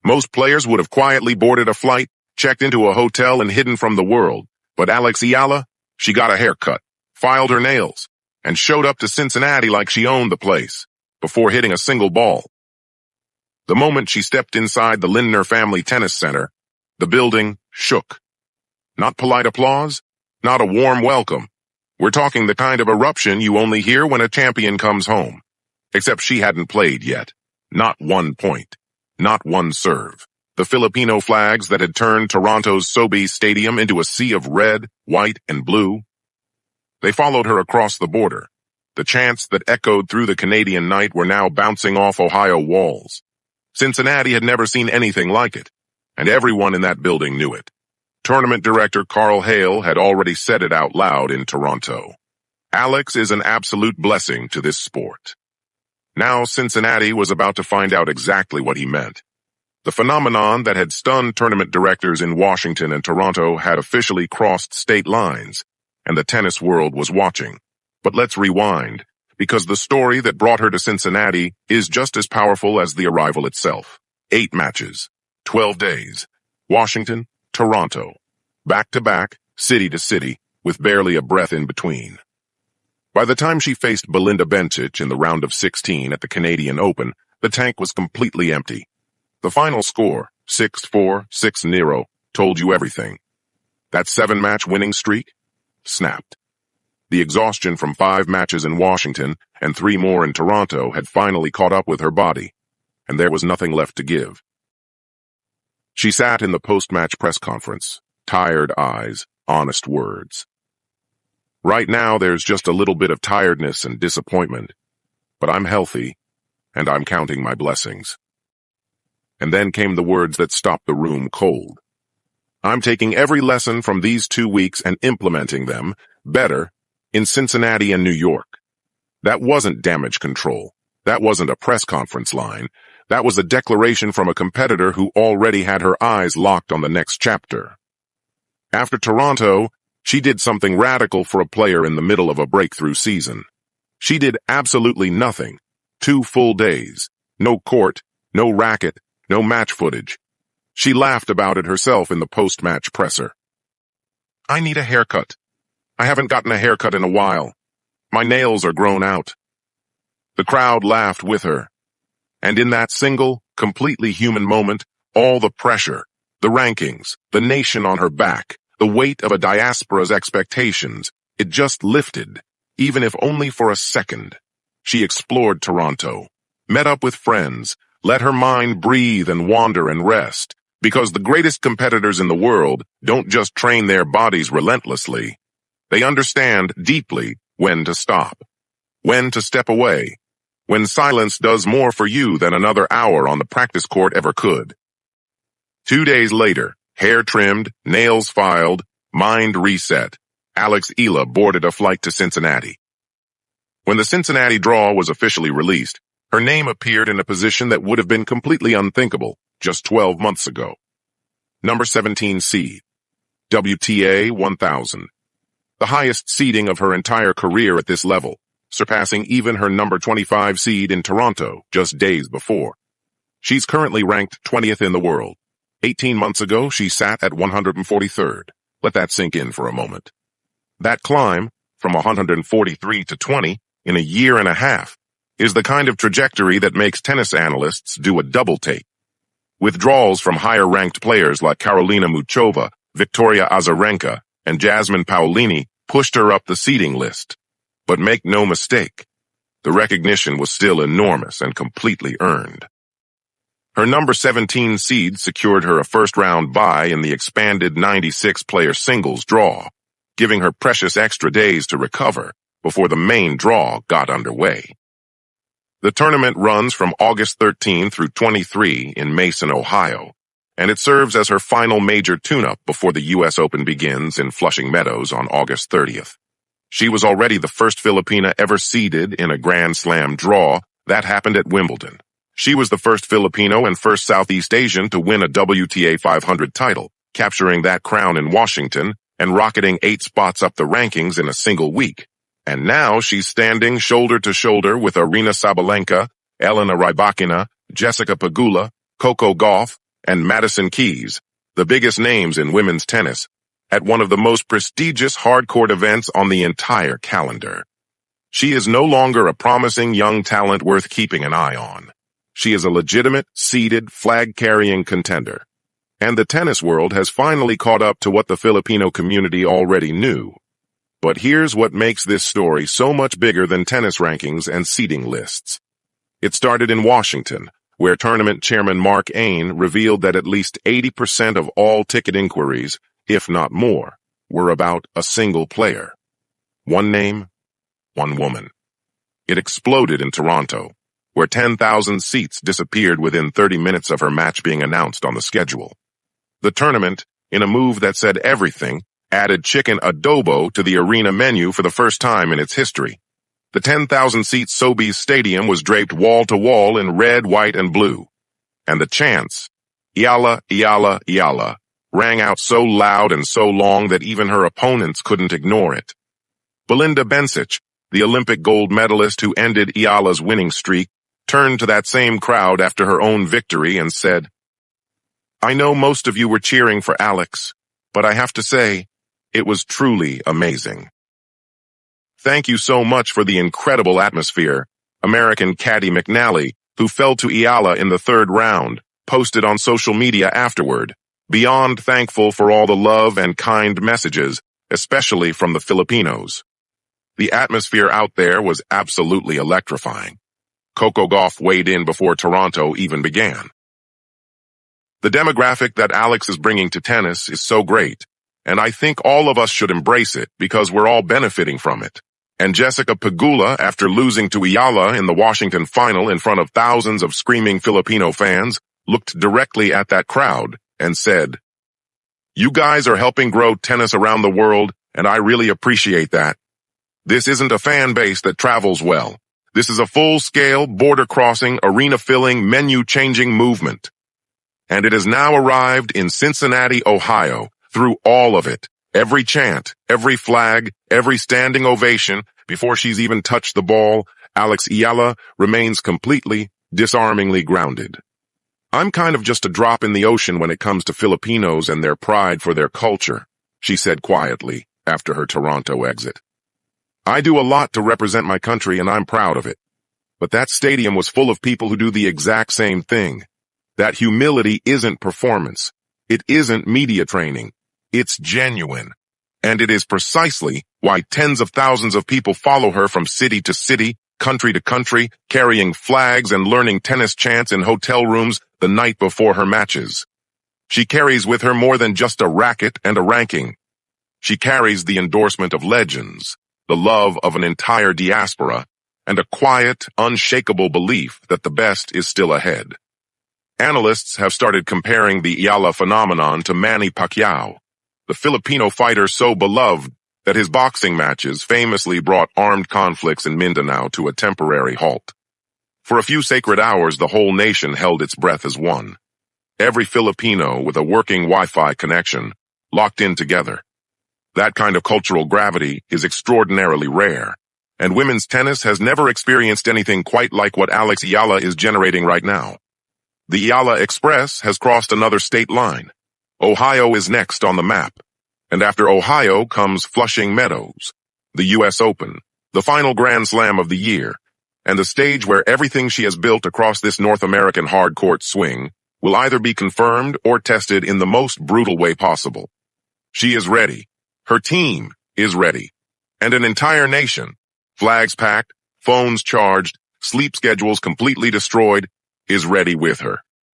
Most players would have quietly boarded a flight, checked into a hotel, and hidden from the world. But Eala, she got a haircut, filed her nails, and showed up to Cincinnati like she owned the place, before hitting a single ball. The moment she stepped inside the Lindner Family Tennis Center, the building shook. Not polite applause, not a warm welcome. We're talking the kind of eruption you only hear when a champion comes home. Except she hadn't played yet. Not one point. Not one serve. The Filipino flags that had turned Toronto's Sobeys Stadium into a sea of red, white, and blue. They followed her across the border. The chants that echoed through the Canadian night were now bouncing off Ohio walls. Cincinnati had never seen anything like it, and everyone in that building knew it. Tournament director Carl Hale had already said it out loud in Toronto. Alex is an absolute blessing to this sport. Now Cincinnati was about to find out exactly what he meant. The phenomenon that had stunned tournament directors in Washington and Toronto had officially crossed state lines, and the tennis world was watching. But let's rewind, because the story that brought her to Cincinnati is just as powerful as the arrival itself. 8 matches, 12 days, Washington, Toronto, back-to-back, city to city, with barely a breath in between. By the time she faced Belinda Bencic in the round of 16 at the Canadian Open, the tank was completely empty. The final score, 6-4, 6-0, told you everything. That 7-match winning streak snapped. The exhaustion from 5 matches in Washington and 3 more in Toronto had finally caught up with her body, and there was nothing left to give. She sat in the post-match press conference, tired eyes, honest words. Right now, there's just a little bit of tiredness and disappointment, but I'm healthy, and I'm counting my blessings. And then came the words that stopped the room cold. I'm taking every lesson from these 2 weeks and implementing them, better, in Cincinnati and New York. That wasn't damage control. That wasn't a press conference line. That was a declaration from a competitor who already had her eyes locked on the next chapter. After Toronto, she did something radical for a player in the middle of a breakthrough season. She did absolutely nothing. 2 full days. No court, no racket, no match footage. She laughed about it herself in the post-match presser. I need a haircut. I haven't gotten a haircut in a while. My nails are grown out. The crowd laughed with her. And in that single, completely human moment, all the pressure, the rankings, the nation on her back, the weight of a diaspora's expectations, it just lifted, even if only for a second. She explored Toronto, met up with friends, let her mind breathe and wander and rest, because the greatest competitors in the world don't just train their bodies relentlessly. They understand deeply when to stop, when to step away, when silence does more for you than another hour on the practice court ever could. 2 days later, hair trimmed, nails filed, mind reset, Eala boarded a flight to Cincinnati. When the Cincinnati draw was officially released, her name appeared in a position that would have been completely unthinkable just 12 months ago. Number 17 seed, WTA 1000. The highest seeding of her entire career at this level, surpassing even her number 25 seed in Toronto just days before. She's currently ranked 20th in the world. 18 months ago, she sat at 143rd. Let that sink in for a moment. That climb, from 143 to 20, in a year and a half, is the kind of trajectory that makes tennis analysts do a double take. Withdrawals from higher-ranked players like Karolina Muchova, Victoria Azarenka, and Jasmine Paolini pushed her up the seeding list. But make no mistake, the recognition was still enormous and completely earned. Her number 17 seed secured her a first-round bye in the expanded 96-player singles draw, giving her precious extra days to recover before the main draw got underway. The tournament runs from August 13 through 23 in Mason, Ohio, and it serves as her final major tune-up before the U.S. Open begins in Flushing Meadows on August 30th. She was already the first Filipina ever seeded in a Grand Slam draw. That happened at Wimbledon. She was the first Filipino and first Southeast Asian to win a WTA 500 title, capturing that crown in Washington and rocketing 8 spots up the rankings in a single week. And now she's standing shoulder to shoulder with Aryna Sabalenka, Elena Rybakina, Jessica Pegula, Coco Gauff, and Madison Keys, the biggest names in women's tennis, at one of the most prestigious hardcourt events on the entire calendar. She is no longer a promising young talent worth keeping an eye on. She is a legitimate, seeded, flag-carrying contender. And the tennis world has finally caught up to what the Filipino community already knew. But here's what makes this story so much bigger than tennis rankings and seeding lists. It started in Washington, where tournament chairman Mark Ain revealed that at least 80% of all ticket inquiries, if not more, were about a single player. One name, one woman. It exploded in Toronto, where 10,000 seats disappeared within 30 minutes of her match being announced on the schedule. The tournament, in a move that said everything, added chicken adobo to the arena menu for the first time in its history. The 10,000-seat Sobeys Stadium was draped wall-to-wall in red, white, and blue. And the chants, Eala, Eala, Eala, rang out so loud and so long that even her opponents couldn't ignore it. Belinda Bencic, the Olympic gold medalist who ended Eala's winning streak, turned to that same crowd after her own victory and said, "I know most of you were cheering for Alex, but I have to say, it was truly amazing." Thank you so much for the incredible atmosphere, American Caddy McNally, who fell to Eala in the third round, posted on social media afterward, beyond thankful for all the love and kind messages, especially from the Filipinos. The atmosphere out there was absolutely electrifying. Coco Gauff weighed in before Toronto even began. The demographic that Alex is bringing to tennis is so great, and I think all of us should embrace it because we're all benefiting from it. And Jessica Pegula, after losing to Eala in the Washington final in front of thousands of screaming Filipino fans, looked directly at that crowd and said, "You guys are helping grow tennis around the world, and I really appreciate that. This isn't a fan base that travels well. This is a full-scale, border-crossing, arena-filling, menu-changing movement. And it has now arrived in Cincinnati, Ohio, through all of it. Every chant, every flag, every standing ovation, before she's even touched the ball, Alex Eala remains completely, disarmingly grounded. I'm kind of just a drop in the ocean when it comes to Filipinos and their pride for their culture," she said quietly after her Toronto exit. "I do a lot to represent my country and I'm proud of it. But that stadium was full of people who do the exact same thing. That humility isn't performance. It isn't media training. It's genuine. And it is precisely why tens of thousands of people follow her from city to city, country to country, carrying flags and learning tennis chants in hotel rooms the night before her matches. She carries with her more than just a racket and a ranking. She carries the endorsement of legends, the love of an entire diaspora, and a quiet, unshakable belief that the best is still ahead. Analysts have started comparing the Eala phenomenon to Manny Pacquiao, the Filipino fighter so beloved that his boxing matches famously brought armed conflicts in Mindanao to a temporary halt. For a few sacred hours, the whole nation held its breath as one. Every Filipino with a working Wi-Fi connection, locked in together. That kind of cultural gravity is extraordinarily rare, and women's tennis has never experienced anything quite like what Alex Eala is generating right now. The Eala Express has crossed another state line. Ohio is next on the map. And after Ohio comes Flushing Meadows, the U.S. Open, the final Grand Slam of the year, and the stage where everything she has built across this North American hard-court swing will either be confirmed or tested in the most brutal way possible. She is ready. Her team is ready. And an entire nation, flags packed, phones charged, sleep schedules completely destroyed, is ready with her.